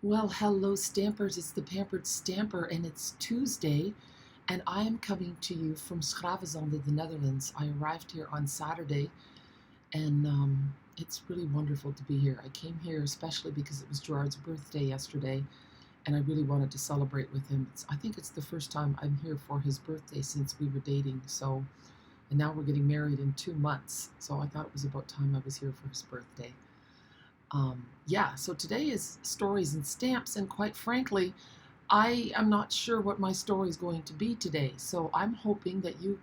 Well, hello, Stampers. It's the Pampered Stamper, and it's Tuesday, and I am coming to you from Schravenzande, the Netherlands. I arrived here on Saturday, and it's really wonderful to be here. I came here especially because it was Gerard's birthday yesterday, and I really wanted to celebrate with him. I think it's the first time I'm here for his birthday since we were dating, and now we're getting married in 2 months, so I thought it was about time I was here for his birthday. Yeah, so today is stories and stamps, and quite frankly, I am not sure what my story is going to be today. So I'm hoping that you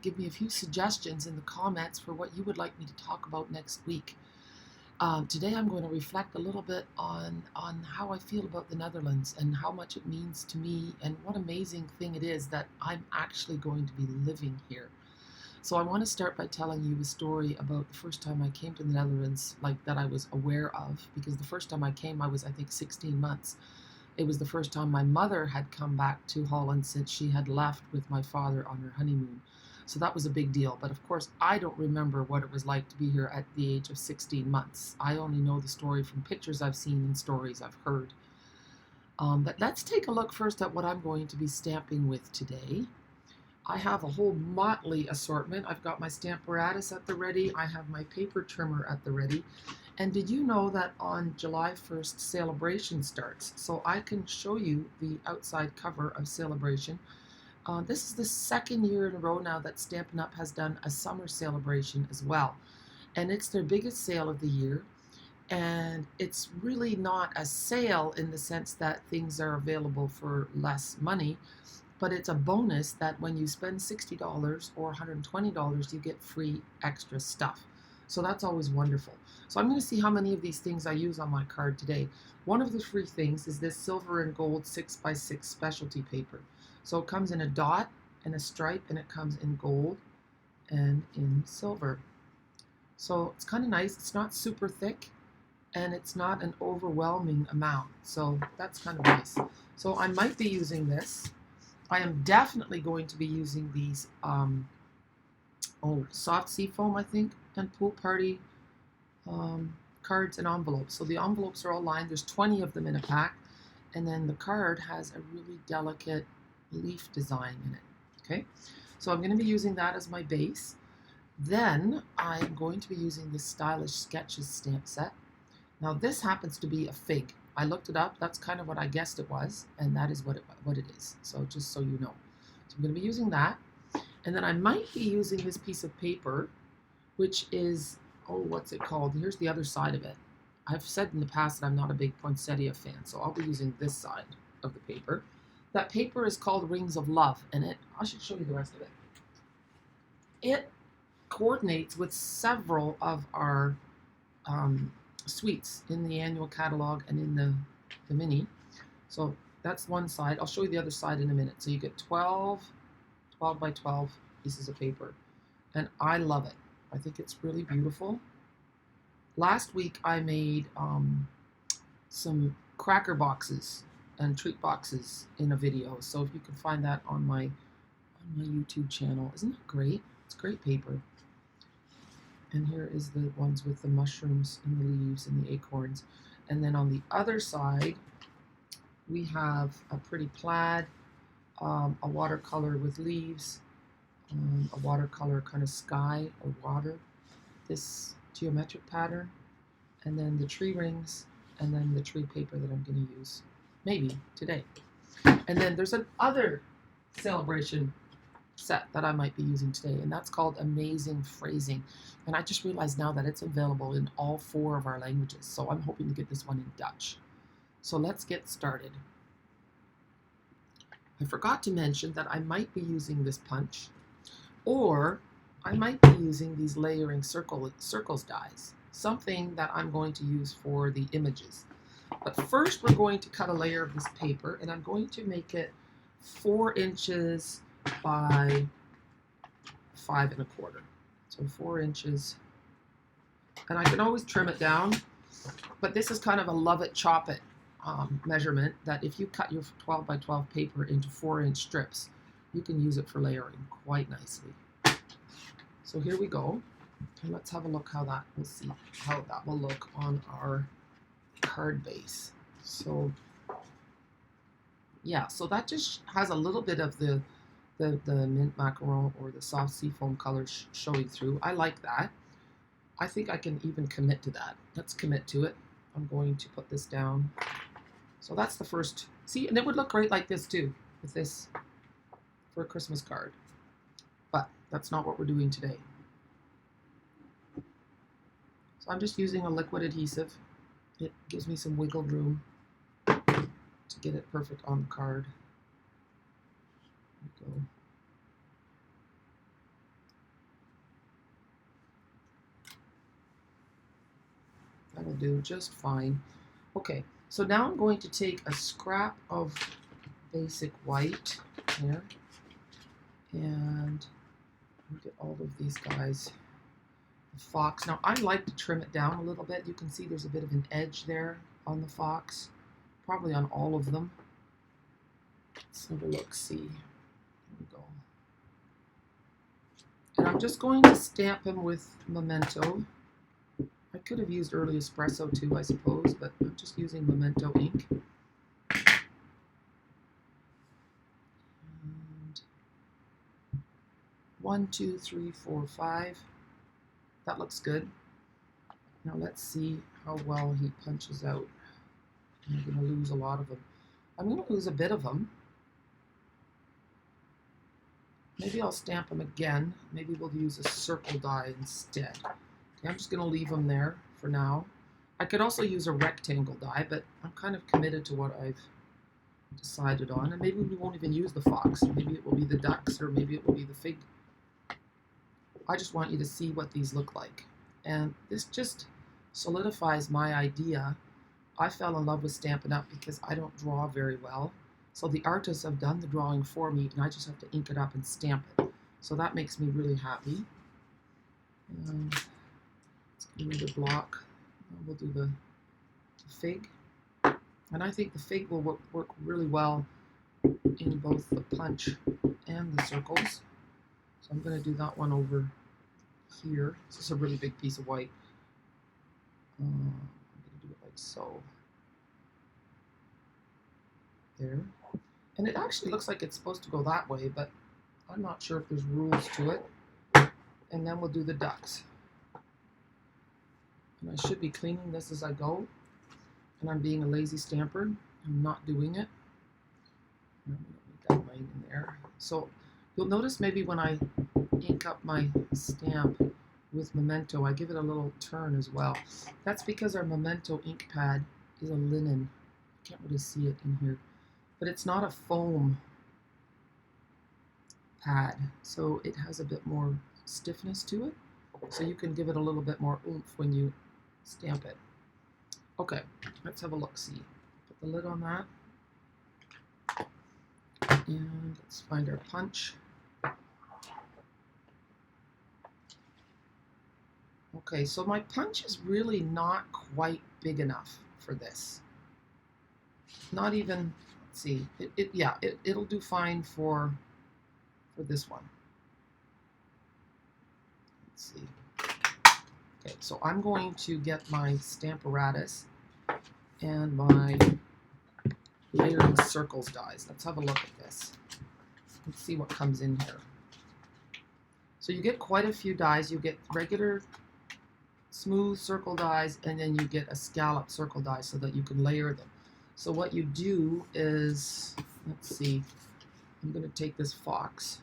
give me a few suggestions in the comments for what you would like me to talk about next week. Today I'm going to reflect a little bit on how I feel about the Netherlands and how much it means to me and what amazing thing it is that I'm actually going to be living here. So I want to start by telling you a story about the first time I came to the Netherlands, like that I was aware of, because the first time I came, I was, I think, 16 months. It was the first time my mother had come back to Holland since she had left with my father on her honeymoon. So that was a big deal. But of course, I don't remember what it was like to be here at the age of 16 months. I only know the story from pictures I've seen and stories I've heard. But let's take a look first at what I'm going to be stamping with today. I have a whole motley assortment. I've got my Stamparatus at the ready. I have my paper trimmer at the ready. And did you know that on July 1st, Saleabration starts? So I can show you the outside cover of Saleabration. This is the second year in a row now that Stampin' Up! Has done a summer celebration as well. And it's their biggest sale of the year. And it's really not a sale in the sense that things are available for less money, but it's a bonus that when you spend $60 or $120, you get free extra stuff. So that's always wonderful. So I'm going to see how many of these things I use on my card today. One of the free things is this silver and gold 6x6 specialty paper. So it comes in a dot and a stripe, and it comes in gold and in silver. So it's kind of nice. It's not super thick, and it's not an overwhelming amount. So that's kind of nice. So I might be using this. I am definitely going to be using these soft seafoam, I think, and pool party cards and envelopes. So the envelopes are all lined. There's 20 of them in a pack, and then the card has a really delicate leaf design in it. Okay, so I'm going to be using that as my base. Then I'm going to be using this Stylish Sketches stamp set. Now this happens to be a fig. I looked it up. That's kind of what I guessed it was, and that is what it is. So just so you know. So I'm going to be using that. And then I might be using this piece of paper, which is, what's it called? Here's the other side of it. I've said in the past that I'm not a big poinsettia fan, so I'll be using this side of the paper. That paper is called Rings of Love, and I should show you the rest of it. It coordinates with several of our suites in the annual catalog and in the mini. So that's one side. I'll show you the other side in a minute. So you get 12 by 12 pieces of paper, and I love it. I think it's really beautiful. Last week I made some cracker boxes and treat boxes in a video, so if you can find that on my YouTube channel. Isn't that great? It's great paper. And here is the ones with the mushrooms and the leaves and the acorns. And then on the other side, we have a pretty plaid, a watercolor with leaves, a watercolor kind of sky or water, this geometric pattern, and then the tree rings, and then the tree paper that I'm going to use, maybe today. And then there's another celebration set that I might be using today, and that's called Amazing Phrasing. And I just realized now that it's available in all 4 of our languages, so I'm hoping to get this one in Dutch. So let's get started. I forgot to mention that I might be using this punch, or I might be using these layering circles dies, something that I'm going to use for the images. But first we're going to cut a layer of this paper, and I'm going to make it 4 inches by 5 1/4. So 4 inches. And I can always trim it down, but this is kind of a love it, chop it measurement, that if you cut your 12 by 12 paper into 4-inch strips, you can use it for layering quite nicely. So here we go. And let's have a look how that will look on our card base. So yeah, so that just has a little bit of the mint macaron or the soft seafoam color showing through. I like that. I think I can even commit to that. Let's commit to it. I'm going to put this down. So that's the first. See, and it would look great like this too, with this for a Christmas card. But that's not what we're doing today. So I'm just using a liquid adhesive. It gives me some wiggle room to get it perfect on the card. There we go. That'll do just fine. Okay, so now I'm going to take a scrap of basic white here and look at all of these guys. The fox. Now I like to trim it down a little bit. You can see there's a bit of an edge there on the fox, probably on all of them. Let's have a look, see. There we go. And I'm just going to stamp him with Memento. I could have used early espresso too, I suppose, but I'm just using Memento ink. And 1, 2, 3, 4, 5. That looks good. Now let's see how well he punches out. I'm going to lose a lot of them. I'm going to lose a bit of them. Maybe I'll stamp them again. Maybe we'll use a circle die instead. Okay, I'm just going to leave them there for now. I could also use a rectangle die, but I'm kind of committed to what I've decided on. And maybe we won't even use the fox. Maybe it will be the ducks, or maybe it will be the fig. I just want you to see what these look like. And this just solidifies my idea. I fell in love with Stampin' Up! Because I don't draw very well. So the artists have done the drawing for me, and I just have to ink it up and stamp it. So that makes me really happy. And let's get another block. We'll do the fig. And I think the fig will work really well in both the punch and the circles. So I'm going to do that one over here. This is a really big piece of white. I'm going to do it like so. There. And it actually looks like it's supposed to go that way, but I'm not sure if there's rules to it. And then we'll do the ducks. And I should be cleaning this as I go. And I'm being a lazy stamper. I'm not doing it. I'm going to make that line in there. So you'll notice maybe when I ink up my stamp with Memento, I give it a little turn as well. That's because our Memento ink pad is a linen. I can't really see it in here. But it's not a foam pad, so it has a bit more stiffness to it. So you can give it a little bit more oomph when you stamp it. Okay, let's have a look-see. Put the lid on that. And let's find our punch. Okay, so my punch is really not quite big enough for this. Not even, let's see, it'll do fine for this one. Let's see. Okay, so I'm going to get my stamp apparatus and my layering circles dies. Let's have a look at this. Let's see what comes in here. So you get quite a few dies. You get regular smooth circle dies, and then you get a scallop circle die so that you can layer them. So what you do is, let's see, I'm going to take this fox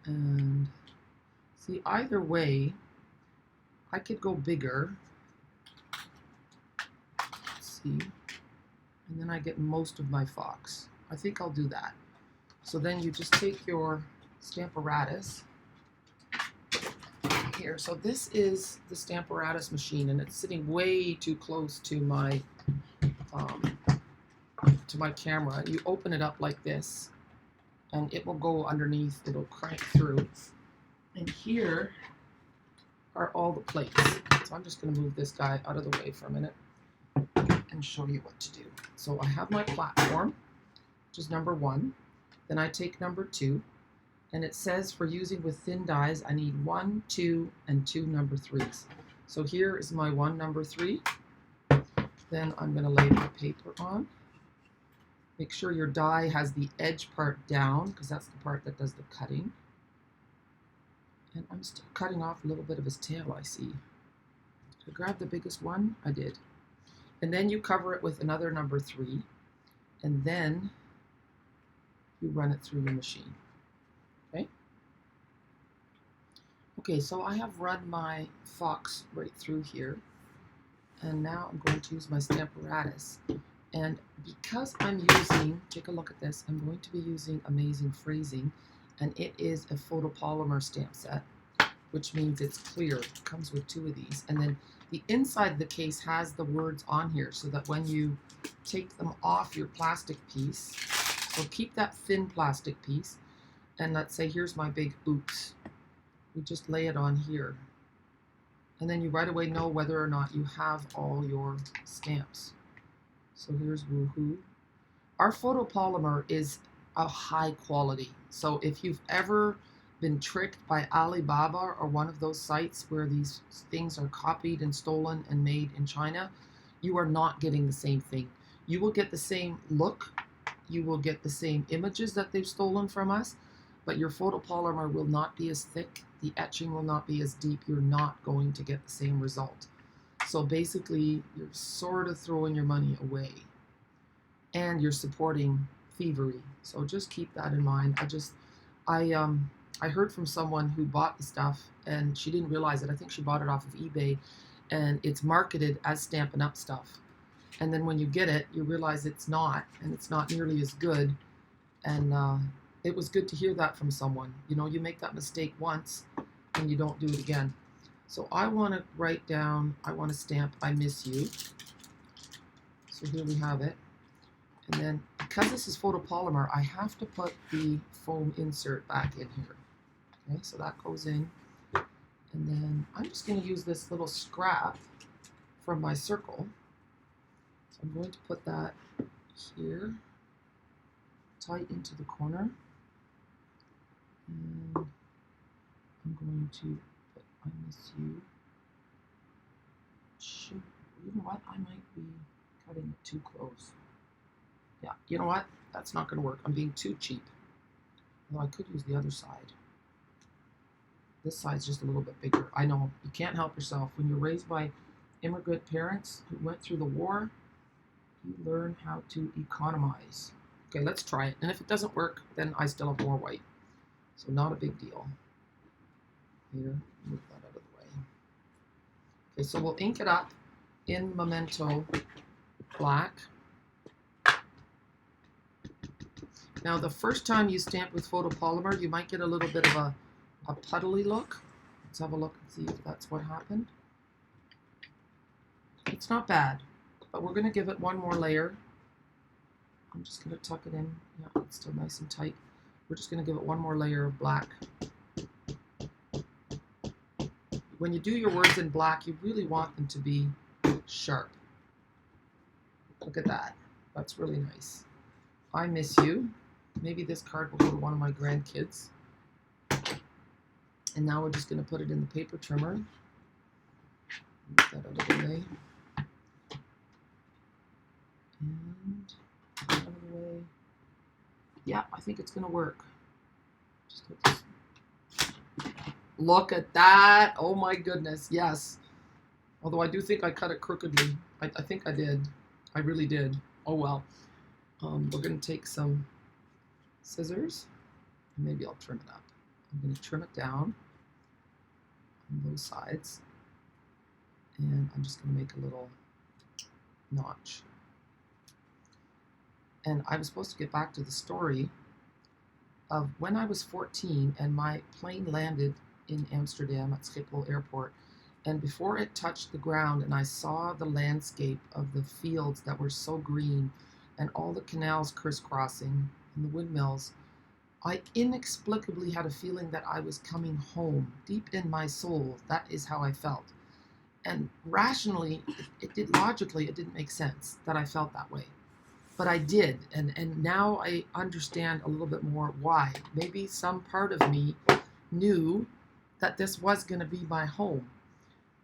and see, either way, I could go bigger. Let's see, and then I get most of my fox. I think I'll do that. So then you just take your stamp apparatus here. So this is the stamp apparatus machine, and it's sitting way too close to my camera. You open it up like this, and it will go underneath. It'll crank through. And here are all the plates. So I'm just going to move this guy out of the way for a minute and show you what to do. So I have my platform, which is number 1. Then I take number 2, and it says for using with thin dies, I need 1, 2, and 2 number 3s. So here is my 1 number 3. Then I'm going to lay the paper on. Make sure your die has the edge part down, because that's the part that does the cutting. And I'm still cutting off a little bit of his tail, I see. Did I grab the biggest one? I did. And then you cover it with another number 3, and then you run it through your machine. Okay? Okay, so I have run my fox right through here, and now I'm going to use my Stamparatus. And because I'm using, take a look at this, I'm going to be using Amazing Phrasing, and it is a photopolymer stamp set, which means it's clear. It comes with 2 of these. And then the inside of the case has the words on here so that when you take them off your plastic piece, so keep that thin plastic piece, and let's say here's my big oops. We just lay it on here. And then you right away know whether or not you have all your stamps. So here's woohoo. Our photopolymer is a high quality. So if you've ever been tricked by Alibaba or one of those sites where these things are copied and stolen and made in China, you are not getting the same thing. You will get the same look, you will get the same images that they've stolen from us, but your photopolymer will not be as thick, the etching will not be as deep, you're not going to get the same result. So basically, you're sort of throwing your money away, and you're supporting thievery. So just keep that in mind. I heard from someone who bought the stuff, and she didn't realize it. I think she bought it off of eBay, and it's marketed as Stampin' Up! Stuff. And then when you get it, you realize it's not, and it's not nearly as good. And it was good to hear that from someone. You know, you make that mistake once, and you don't do it again. So I want to write down, I want to stamp I miss you. So here we have it. And then because this is photopolymer, I have to put the foam insert back in here. Okay, so that goes in. And then I'm just going to use this little scrap from my circle. So I'm going to put that here, tight into the corner. And I'm going to put I miss you. You know what? I might be cutting it too close. Yeah, you know what? That's not going to work. I'm being too cheap. Although I could use the other side. This side's just a little bit bigger. I know, you can't help yourself. When you're raised by immigrant parents who went through the war, you learn how to economize. Okay, let's try it. And if it doesn't work, then I still have more white. So not a big deal. Here, move that out of the way. Okay, so we'll ink it up in Memento black. Now, the first time you stamp with photopolymer, you might get a little bit of a puddly look. Let's have a look and see if that's what happened. It's not bad, but we're going to give it one more layer. I'm just going to tuck it in. Yeah, it's still nice and tight. We're just going to give it one more layer of black. When you do your words in black, you really want them to be sharp. Look at that. That's really nice. I miss you. Maybe this card will go to one of my grandkids. And now we're just going to put it in the paper trimmer. Move that out of the way. And out of the way. Yeah, I think it's going to work. Just like this. Look at that. Oh my goodness. Yes. Although I do think I cut it crookedly. I think I did. I really did. Oh well. We're going to take some scissors. Maybe I'll trim it up. I'm going to trim it down on both sides. And I'm just going to make a little notch. And I was supposed to get back to the story of when I was 14 and my plane landed in Amsterdam at Schiphol Airport. And before it touched the ground and I saw the landscape of the fields that were so green and all the canals crisscrossing and the windmills, I inexplicably had a feeling that I was coming home. Deep in my soul, that is how I felt. And rationally, logically, it didn't make sense that I felt that way. But I did, and now I understand a little bit more why. Maybe some part of me knew that this was going to be my home.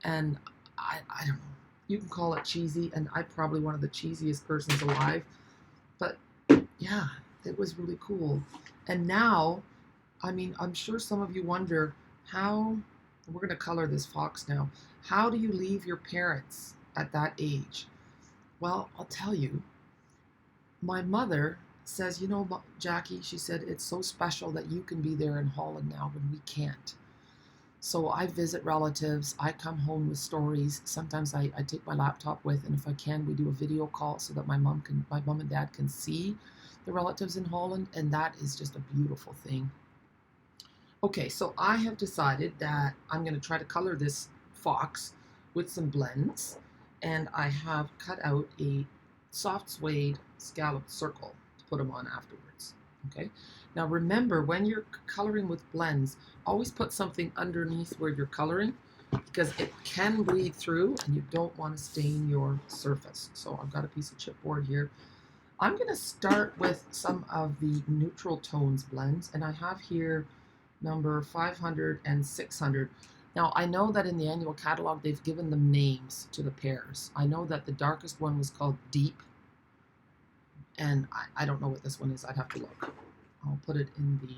And I don't know. You can call it cheesy, and I'm probably one of the cheesiest persons alive. But yeah, it was really cool. And now, I mean, I'm sure some of you wonder how, we're going to color this fox now. How do you leave your parents at that age? Well, I'll tell you. My mother says, you know, Jackie, she said, it's so special that you can be there in Holland now when we can't. So I visit relatives. I come home with stories. Sometimes I take my laptop with, and if I can, we do a video call so that my mom and dad can see the relatives in Holland, and that is just a beautiful thing. Okay, so I have decided that I'm going to try to color this fox with some blends, and I have cut out a soft suede scalloped circle to put them on afterwards. Okay, now remember, when you're coloring with blends, always put something underneath where you're coloring, because it can bleed through and you don't want to stain your surface. So I've got a piece of chipboard here. I'm going to start with some of the neutral tones blends, and I have here number 500 and 600. Now, I know that in the annual catalog, they've given them names to the pairs. I know that the darkest one was called Deep, and I don't know what this one is. I'd have to look. I'll put it in the...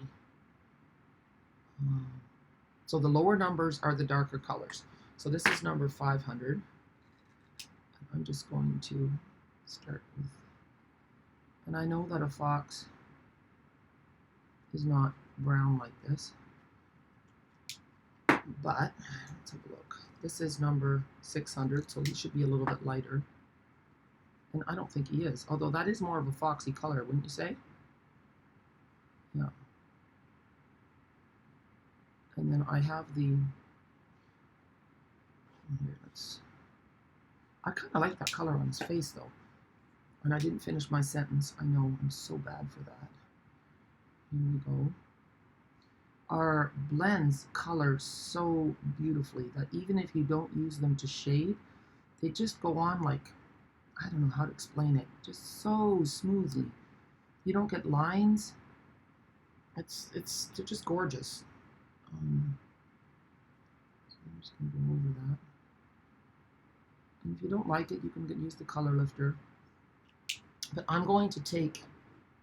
so the lower numbers are the darker colors. So this is number 500. I'm just going to start with... And I know that a fox is not brown like this, but let's have a look. This is number 600, so he should be a little bit lighter. And I don't think he is, although that is more of a foxy color, wouldn't you say? Yeah. And then I have the... Here, I kind of like that color on his face, though. And I didn't finish my sentence. I know, I'm so bad for that. Here we go. Our blends color so beautifully that even if you don't use them to shade, they just go on like, I don't know how to explain it, just so smoothly. You don't get lines. They're just gorgeous. So I'm just going to go over that. And if you don't like it, you can use the color lifter. But I'm going to take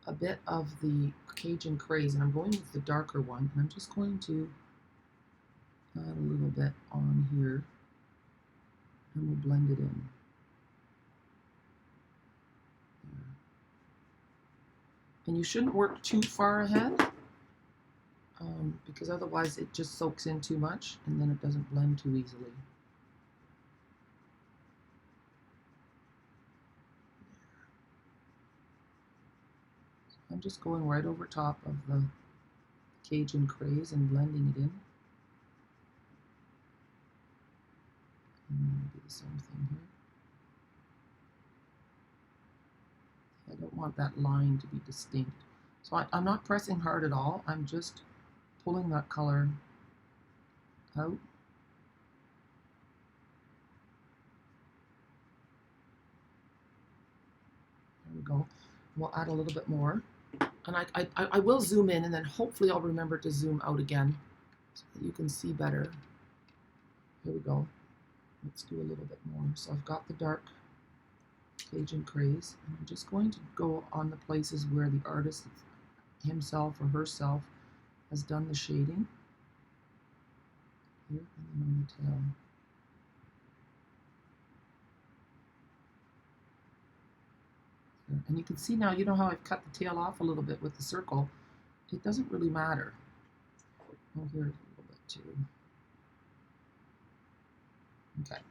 a bit of the Cajun Craze, and I'm going with the darker one, and I'm just going to add a little bit on here, and we'll blend it in. There. And you shouldn't work too far ahead, because otherwise it just soaks in too much, and then it doesn't blend too easily. I'm just going right over top of the Cajun Craze and blending it in. And then do the same thing here. I don't want that line to be distinct. So I'm not pressing hard at all. I'm just pulling that color out. There we go. We'll add a little bit more. And I will zoom in, and then hopefully I'll remember to zoom out again so that you can see better. Here we go. Let's do a little bit more. So I've got the dark Cajun Craze, and I'm just going to go on the places where the artist himself or herself has done the shading. Here, and then on the tail. And you can see now, you know how I've cut the tail off a little bit with the circle? It doesn't really matter. Oh, here a little bit too. Okay.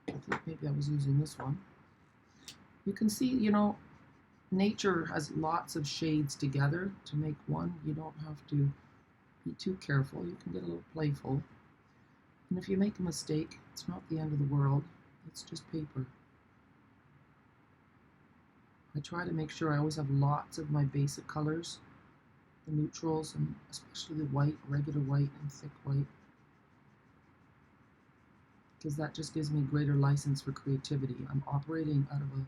I think maybe I was using this one. You can see, you know, nature has lots of shades together to make one. You don't have to be too careful. You can get a little playful. And if you make a mistake, it's not the end of the world. It's just paper. I try to make sure I always have lots of my basic colors, the neutrals, and especially the white, regular white and thick white, because that just gives me greater license for creativity. I'm operating out of a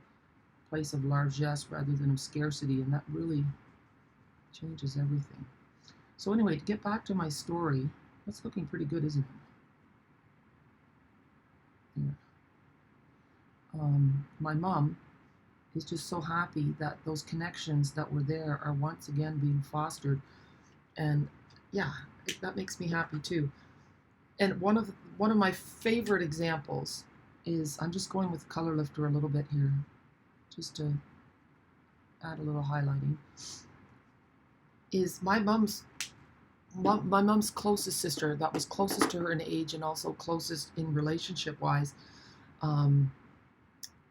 place of largesse rather than of scarcity, and that really changes everything. So anyway, to get back to my story, that's looking pretty good, isn't it? Yeah. My mom is just so happy that those connections that were there are once again being fostered, and yeah, that makes me happy too. And one of my favorite examples is, I'm just going with color lifter a little bit here, just to add a little highlighting, is my mom's closest sister, that was closest to her in age and also closest in relationship wise.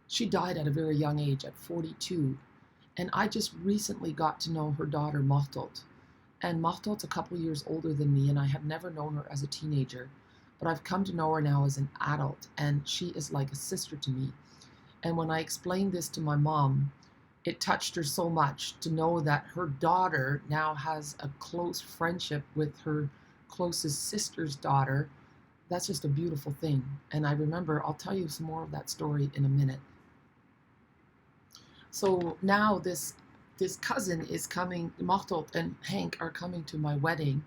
She died at a very young age, at 42, and I just recently got to know her daughter Machteld. And Machtld's a couple years older than me, and I had never known her as a teenager, but I've come to know her now as an adult, and she is like a sister to me. And when I explained this to my mom, it touched her so much to know that her daughter now has a close friendship with her closest sister's daughter. That's just a beautiful thing. And I remember, I'll tell you some more of that story in a minute. So now this cousin is coming, Machteld and Hank are coming to my wedding,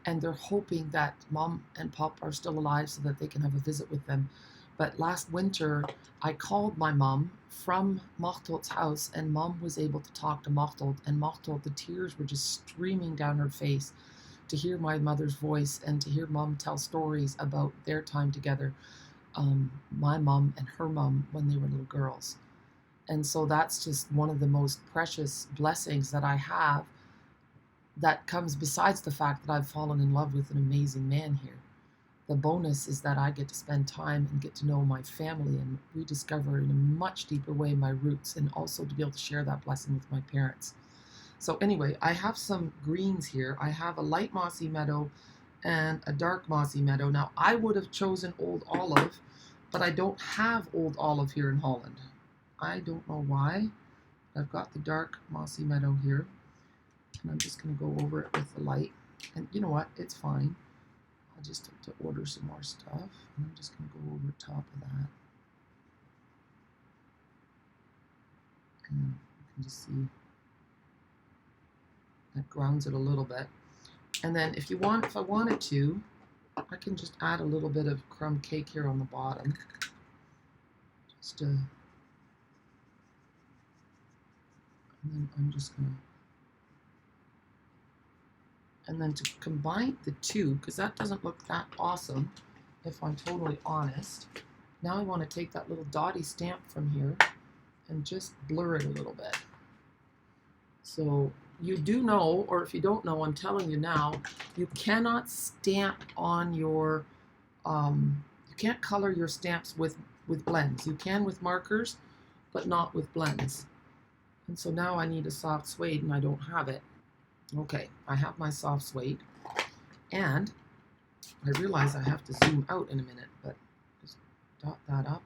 and they're hoping that Mom and Pop are still alive so that they can have a visit with them. But last winter, I called my mom from Machteld's house, and Mom was able to talk to Machteld, and Machteld, the tears were just streaming down her face to hear my mother's voice and to hear Mom tell stories about their time together, my mom and her mom when they were little girls. And so that's just one of the most precious blessings that I have, that comes besides the fact that I've fallen in love with an amazing man here. The bonus is that I get to spend time and get to know my family and rediscover in a much deeper way my roots, and also to be able to share that blessing with my parents. So anyway, I have some greens here. I have a light mossy meadow and a dark mossy meadow. Now, I would have chosen old olive, but I don't have old olive here in Holland. I don't know why. I've got the dark mossy meadow here, and I'm just going to go over it with the light. And you know what? It's fine. I just have to order some more stuff, and I'm just going to go over top of that. And you can just see that grounds it a little bit. And then if I wanted to, I can just add a little bit of crumb cake here on the bottom, just to. And then I'm just going to, and then to combine the two, because that doesn't look that awesome, if I'm totally honest. Now I want to take that little dotty stamp from here and just blur it a little bit. So you do know, or if you don't know, I'm telling you now, you cannot stamp on your, you can't color your stamps with blends. You can with markers, but not with blends. And so now I need a soft suede, and I don't have it. Okay, I have my soft suede, and I realize I have to zoom out in a minute, but just dot that up.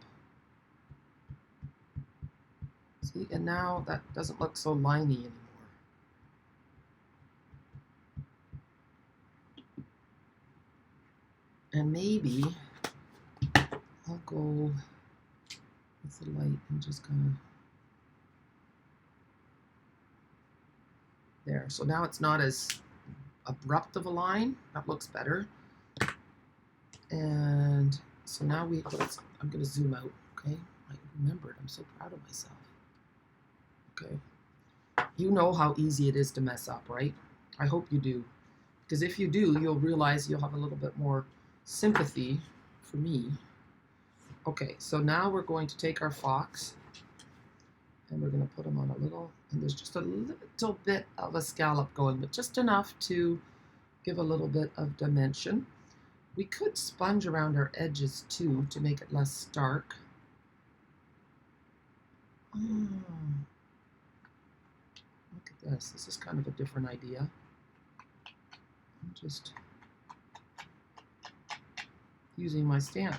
See, and now that doesn't look so liney anymore. And maybe I'll go with the light and just kind of there. So now it's not as abrupt of a line. That looks better. And so now I'm going to zoom out, okay? I remembered. I'm so proud of myself. Okay. You know how easy it is to mess up, right? I hope you do. Because if you do, you'll realize you'll have a little bit more sympathy for me. Okay, so now we're going to take our fox, and we're going to put them on a little, and there's just a little bit of a scallop going, but just enough to give a little bit of dimension. We could sponge around our edges too to make it less stark. Look at this. This is kind of a different idea. I'm just using my stamp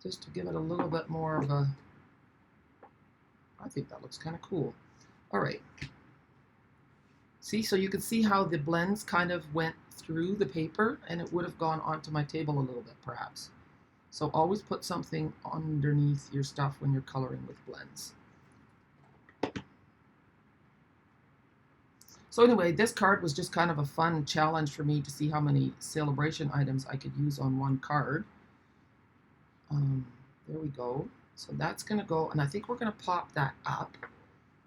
just to give it a little bit more of a, I think that looks kind of cool. All right. See, so you can see how the blends kind of went through the paper, and it would have gone onto my table a little bit perhaps. So always put something underneath your stuff when you're coloring with blends. So anyway, this card was just kind of a fun challenge for me to see how many Saleabration items I could use on one card. There we go. So that's going to go, and I think we're going to pop that up.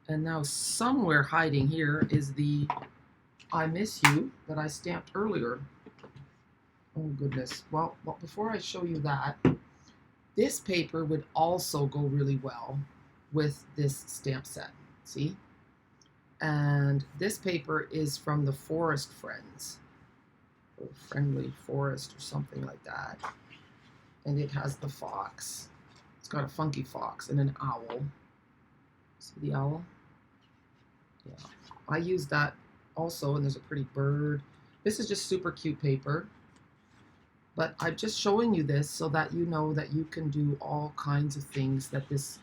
And now somewhere hiding here is the I Miss You that I stamped earlier. Oh goodness. Well, before I show you that, this paper would also go really well with this stamp set. See? And this paper is from the Forest Friends, or Friendly Forest or something like that. And it has the fox. It's got a funky fox and an owl. See the owl? Yeah. I use that also, and there's a pretty bird. This is just super cute paper. But I'm just showing you this so that you know that you can do all kinds of things, that this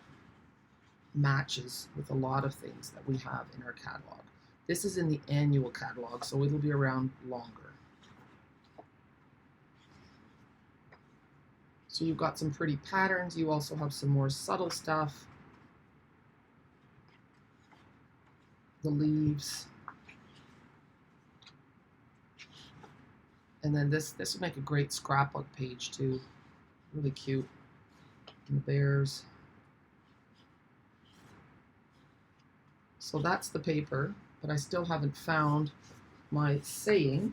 matches with a lot of things that we have in our catalog. This is in the annual catalog, so it'll be around longer. So you've got some pretty patterns. You also have some more subtle stuff. The leaves. And then this would make a great scrapbook page too. Really cute. And the bears. So that's the paper, but I still haven't found my saying.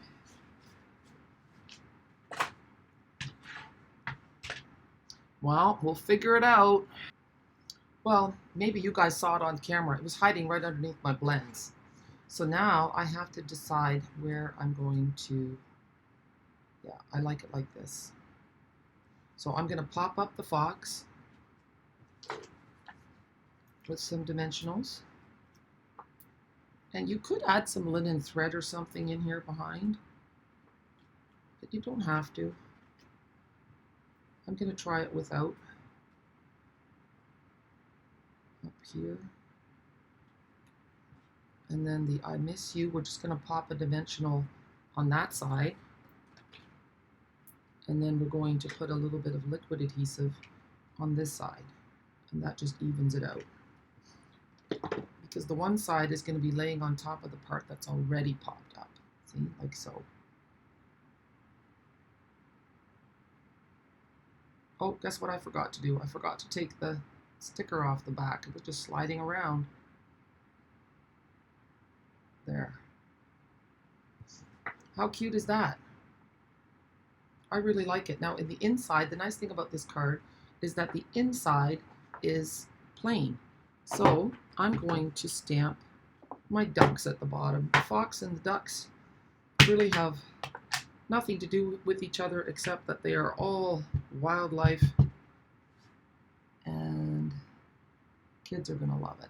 Well, we'll figure it out. Well, maybe you guys saw it on camera. It was hiding right underneath my blends. So now I have to decide where I'm going to, yeah, I like it like this. So I'm going to pop up the fox with some dimensionals. And you could add some linen thread or something in here behind, but you don't have to. I'm going to try it without. Up here. And then the I Miss You, we're just going to pop a dimensional on that side. And then we're going to put a little bit of liquid adhesive on this side. And that just evens it out. Because the one side is going to be laying on top of the part that's already popped up. See, like so. Oh, guess what I forgot to do? I forgot to take the sticker off the back. It was just sliding around. There. How cute is that? I really like it. Now in the inside, the nice thing about this card is that the inside is plain. So I'm going to stamp my ducks at the bottom. The fox and the ducks really have nothing to do with each other except that they are all wildlife, and kids are going to love it.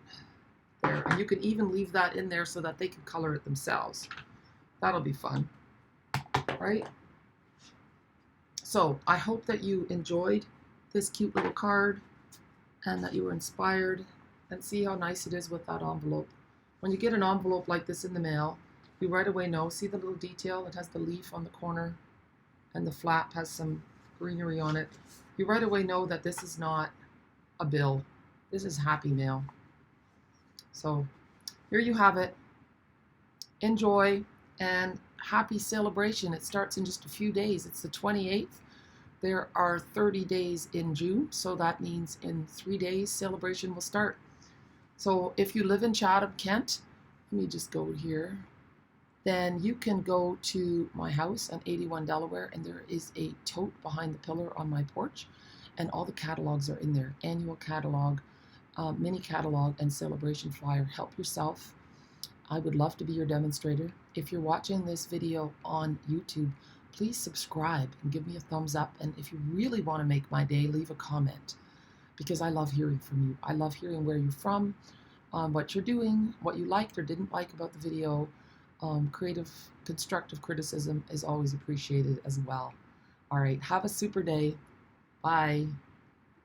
There. And you can even leave that in there so that they can color it themselves. That'll be fun, right? So I hope that you enjoyed this cute little card and that you were inspired. And see how nice it is with that envelope. When you get an envelope like this in the mail, you right away know, see the little detail? It has the leaf on the corner and the flap has some greenery on it. You right away know that this is not a bill. This is happy mail. So here you have it. Enjoy and happy Saleabration. It starts in just a few days. It's the 28th. There are 30 days in June, so that means in 3 days Saleabration will start. So if you live in Chatham, Kent, let me just go here, then you can go to my house on 81 Delaware, and there is a tote behind the pillar on my porch, and all the catalogs are in there. Annual catalog, mini catalog, and Saleabration flyer. Help yourself. I would love to be your demonstrator. If you're watching this video on YouTube, please subscribe and give me a thumbs up. And if you really want to make my day, leave a comment, because I love hearing from you. I love hearing where you're from, what you're doing, what you liked or didn't like about the video. Creative, constructive criticism is always appreciated as well. All right, have a super day. Bye.